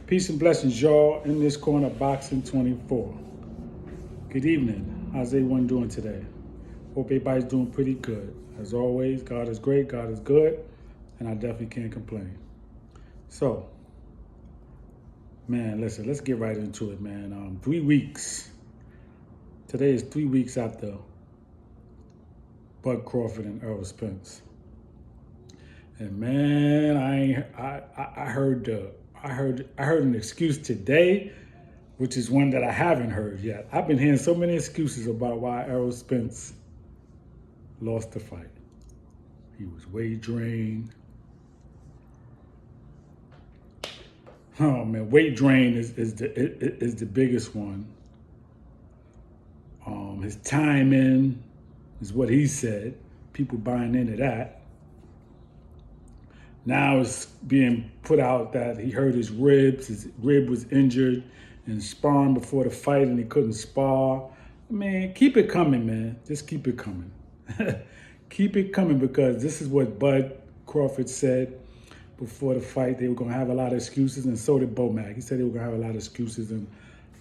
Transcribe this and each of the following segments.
Peace and blessings, y'all, in this corner, Boxing 24. Good evening. How's everyone doing today? Hope everybody's doing pretty good. As always, God is great, God is good, and I definitely can't complain. So, man, listen, let's get right into it, man. 3 weeks. Today is 3 weeks after Bud Crawford and Errol Spence. And man, I heard an excuse today, which is one that I haven't heard yet. I've been hearing so many excuses about why Errol Spence lost the fight. He was weight drained. Oh man, weight drain is the biggest one. His timing is what he said. People buying into that. Now it's being put out that he hurt his ribs. His rib was injured in sparring before the fight and he couldn't spar. Man, keep it coming, man. Just keep it coming. Keep it coming, because this is what Bud Crawford said before the fight. They were going to have a lot of excuses, and so did Bomac. He said they were going to have a lot of excuses, and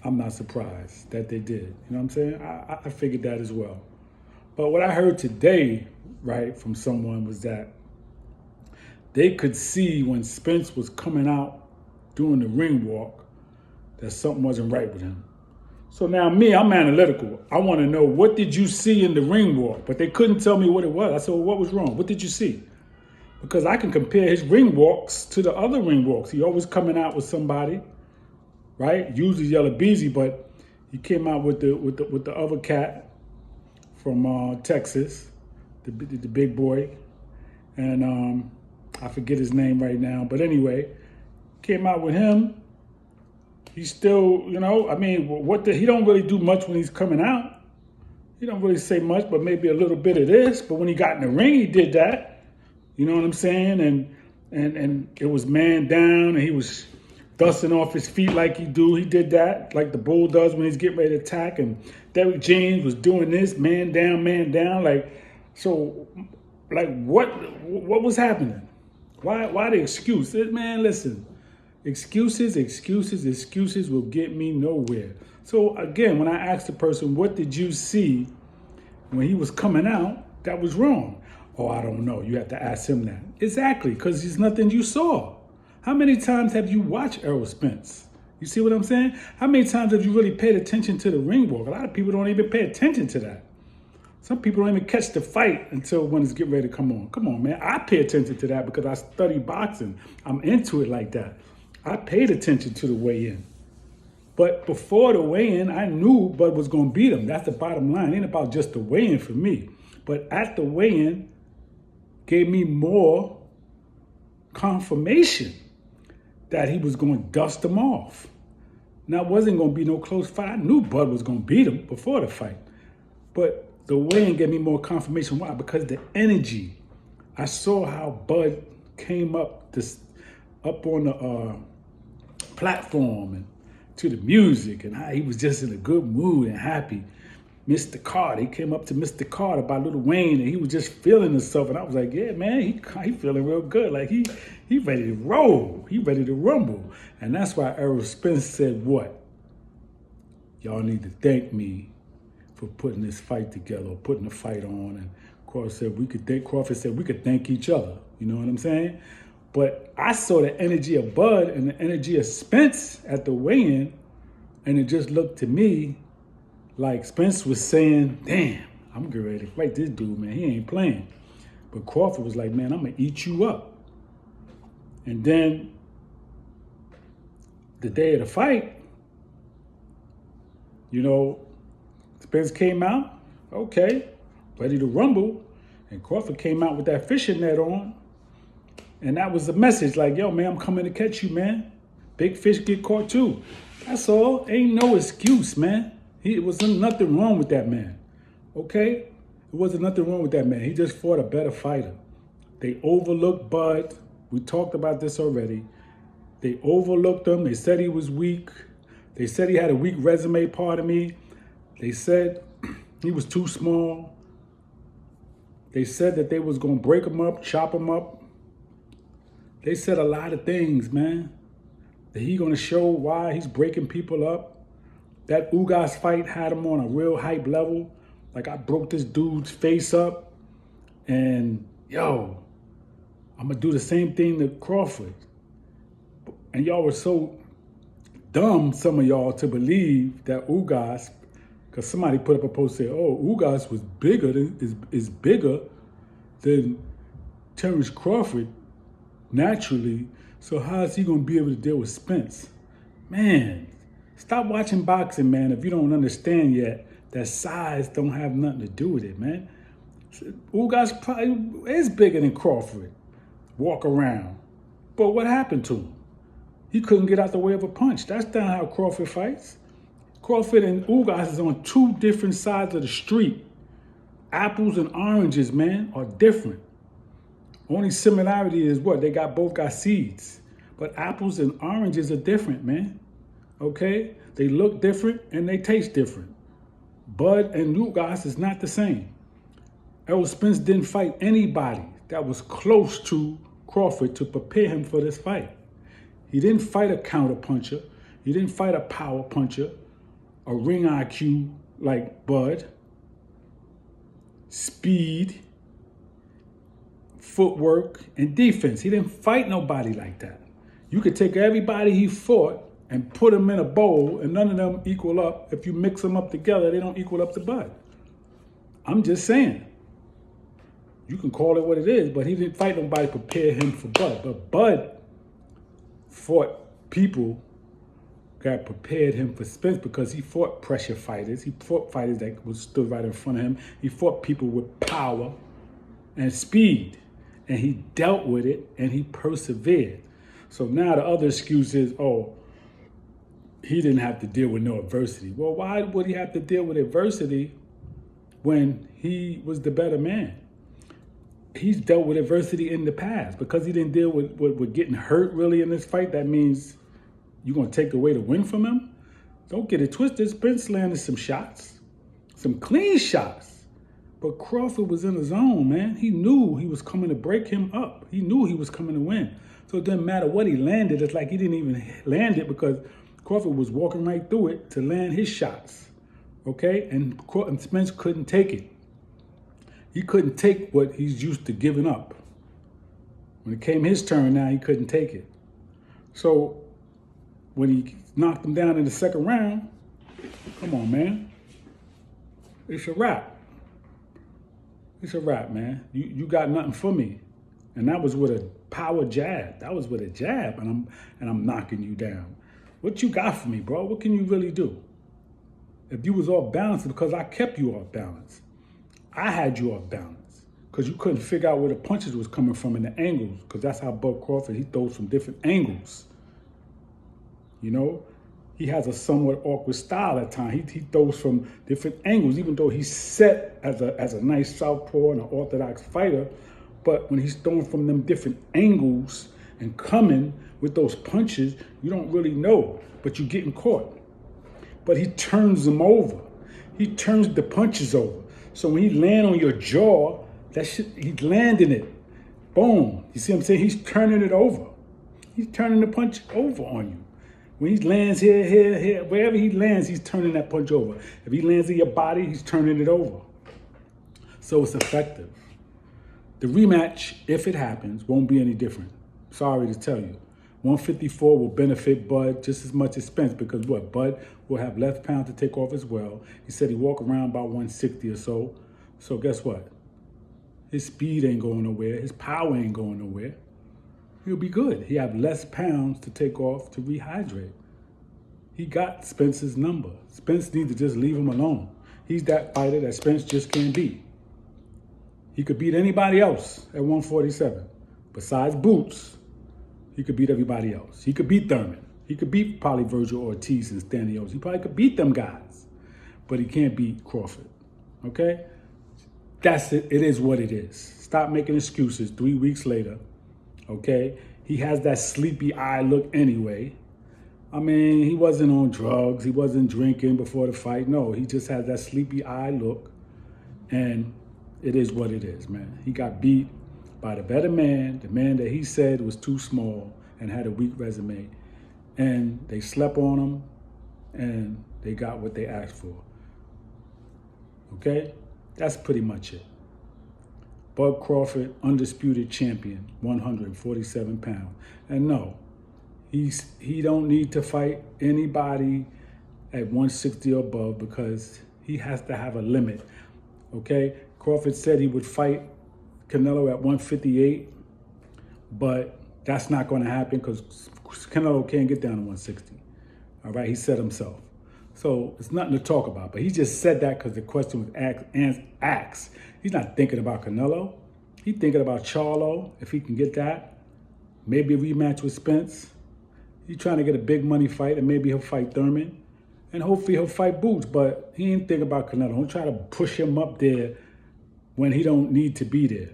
I'm not surprised that they did. You know what I'm saying? I figured that as well. But what I heard today, right, from someone was that they could see when Spence was coming out doing the ring walk that something wasn't right with him. So now I'm analytical. I want to know, what did you see in the ring walk? But they couldn't tell me what it was. I said, well, what was wrong? What did you see? Because I can compare his ring walks to the other ring walks. He always coming out with somebody, right? Usually Yellow Beezy, but he came out with the other cat from Texas, the big boy. And I forget his name right now, but anyway, came out with him. He's still, he don't really do much when he's coming out. He don't really say much, but maybe a little bit of this. But when he got in the ring, he did that. You know what I'm saying? And it was man down, and he was dusting off his feet like he do. He did that like the bull does when he's getting ready to attack. And Derrick James was doing this, man down, like, so, like, what was happening? Why the excuse? Man, listen, excuses will get me nowhere. So again, when I asked the person, what did you see when he was coming out that was wrong? Oh, I don't know. You have to ask him that. Exactly, because there's nothing you saw. How many times have you watched Errol Spence? You see what I'm saying? How many times have you really paid attention to the ring walk? A lot of people don't even pay attention to that. Some people don't even catch the fight until when it's getting ready to come on. Come on, man. I pay attention to that because I study boxing. I'm into it like that. I paid attention to the weigh-in. But before the weigh-in, I knew Bud was going to beat him. That's the bottom line. It ain't about just the weigh-in for me. But at the weigh-in, gave me more confirmation that he was going to dust him off. Now, it wasn't going to be no close fight. I knew Bud was going to beat him before the fight. But the weigh-in gave me more confirmation. Why? Because the energy. I saw how Bud came up on the platform and to the music, and how he was just in a good mood and happy. Mr. Carter, he came up to Mr. Carter by Lil Wayne, and he was just feeling himself. And I was like, yeah, man, he feeling real good. Like he ready to roll. He ready to rumble. And that's why Errol Spence said what? Y'all need to thank me for putting this fight together, or putting the fight on. And Crawford said we could thank each other. You know what I'm saying? But I saw the energy of Bud and the energy of Spence at the weigh-in, and it just looked to me like Spence was saying, damn, I'm getting ready to fight this dude, man. He ain't playing. But Crawford was like, man, I'm going to eat you up. And then the day of the fight, Spence came out, okay, ready to rumble. And Crawford came out with that fishing net on. And that was the message, like, yo, man, I'm coming to catch you, man. Big fish get caught too. That's all. Ain't no excuse, man. It wasn't nothing wrong with that man, okay? It wasn't nothing wrong with that man. He just fought a better fighter. They overlooked Bud. We talked about this already. They overlooked him. They said he was weak. They said he had a weak resume, pardon me. They said he was too small. They said that they was going to break him up, chop him up. They said a lot of things, man. That he gonna show why he's breaking people up? That Ugas fight had him on a real hype level. Like, I broke this dude's face up, and yo, I'm gonna do the same thing to Crawford. And y'all were so dumb, some of y'all, to believe that Ugas, because somebody put up a post saying, "Oh, Ugas was bigger is bigger than Terrence Crawford naturally. So how is he gonna be able to deal with Spence?" Man, stop watching boxing, man, if you don't understand yet that size don't have nothing to do with it, man. Ugas probably is bigger than Crawford. Walk around. But what happened to him? He couldn't get out the way of a punch. That's not how Crawford fights. Crawford and Ugas is on two different sides of the street. Apples and oranges, man, are different. Only similarity is what? They both got seeds. But apples and oranges are different, man. Okay? They look different and they taste different. Bud and Ugas is not the same. Errol Spence didn't fight anybody that was close to Crawford to prepare him for this fight. He didn't fight a counter puncher. He didn't fight a power puncher, a ring IQ like Bud. Speed, footwork, and defense. He didn't fight nobody like that. You could take everybody he fought and put them in a bowl, and none of them equal up. If you mix them up together, they don't equal up to Bud. I'm just saying. You can call it what it is, but he didn't fight nobody to prepare him for Bud. But Bud fought people that prepared him for Spence because he fought pressure fighters. He fought fighters that stood right in front of him. He fought people with power and speed, and he dealt with it, and he persevered. So now the other excuse is, oh, he didn't have to deal with no adversity. Well, why would he have to deal with adversity when he was the better man? He's dealt with adversity in the past. Because he didn't deal with getting hurt really in this fight, that means you're going to take away the win from him? Don't get it twisted. Spence landed some shots, some clean shots. But Crawford was in the zone, man. He knew he was coming to break him up. He knew he was coming to win. So it didn't matter what he landed. It's like he didn't even land it because Crawford was walking right through it to land his shots. Okay? And Spence couldn't take it. He couldn't take what he's used to giving up. When it came his turn now, he couldn't take it. So when he knocked him down in the second round, come on, man. It's a wrap. It's a wrap, man. You got nothing for me. And that was with a power jab. That was with a jab, and I'm knocking you down. What you got for me, bro? What can you really do? If you was off balance, it's because I kept you off balance. I had you off balance because you couldn't figure out where the punches was coming from and the angles, because that's how Bud Crawford, he throws from different angles. You know, he has a somewhat awkward style at times. He throws from different angles, even though he's set as a nice southpaw and an orthodox fighter. But when he's throwing from them different angles and coming with those punches, you don't really know, but you're getting caught. But he turns them over. He turns the punches over. So when he land on your jaw, that shit, he's landing it. Boom. You see what I'm saying? He's turning it over. He's turning the punch over on you. When he lands here, wherever he lands, he's turning that punch over. If he lands in your body, he's turning it over. So it's effective. The rematch, if it happens, won't be any different. Sorry to tell you. 154 will benefit Bud just as much as Spence because what? Bud will have less pounds to take off as well. He said he walk around about 160 or so. So guess what? His speed ain't going nowhere. His power ain't going nowhere. He'll be good. He have less pounds to take off to rehydrate. He got Spence's number. Spence needs to just leave him alone. He's that fighter that Spence just can't beat. He could beat anybody else at 147. Besides Boots, he could beat everybody else. He could beat Thurman. He could beat probably Virgil Ortiz and Stanios. He probably could beat them guys. But he can't beat Crawford. Okay? That's it. It is what it is. Stop making excuses 3 weeks later. Okay? He has that sleepy eye look anyway. I mean, he wasn't on drugs. He wasn't drinking before the fight. No, he just has that sleepy eye look. And it is what it is, man. He got beat by the better man, the man that he said was too small and had a weak resume. and they slept on him, and they got what they asked for. Okay? That's pretty much it. Bud Crawford, undisputed champion, 147 pounds. And no, he don't need to fight anybody at 160 or above because he has to have a limit. Okay? Crawford said he would fight Canelo at 158, but that's not going to happen because Canelo can't get down to 160. All right? He said himself. So it's nothing to talk about. But he just said that because the question was asked. He's not thinking about Canelo. He's thinking about Charlo, if he can get that. Maybe a rematch with Spence. He's trying to get a big money fight, and maybe he'll fight Thurman. And hopefully he'll fight Boots, but he ain't thinking about Canelo. Don't try to push him up there when he don't need to be there.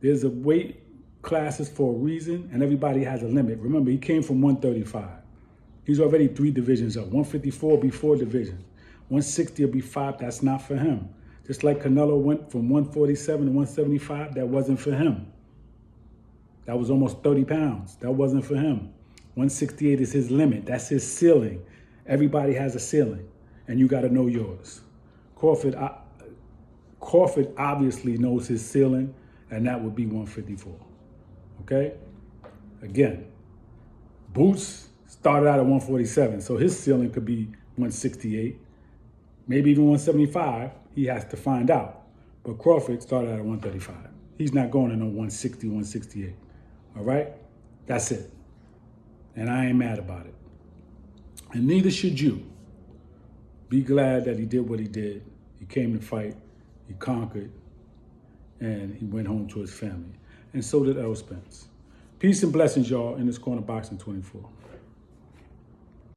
There's a weight classes for a reason, and everybody has a limit. Remember, he came from 135. He's already 3 divisions up. 154 will be 4 divisions. 160 will be 5. That's not for him. Just like Canelo went from 147 to 175, that wasn't for him. That was almost 30 pounds. That wasn't for him. 168 is his limit. That's his ceiling. Everybody has a ceiling, and you got to know yours. Crawford obviously knows his ceiling, and that would be 154. Okay? Again, Boots started out at 147, so his ceiling could be 168, maybe even 175. He has to find out. But Crawford started out at 135. He's not going to no 160, 168. All right? That's it. And I ain't mad about it. And neither should you. Be glad that he did what he did. He came to fight. He conquered. And he went home to his family. And so did Errol Spence. Peace and blessings, y'all, in this corner boxing 24.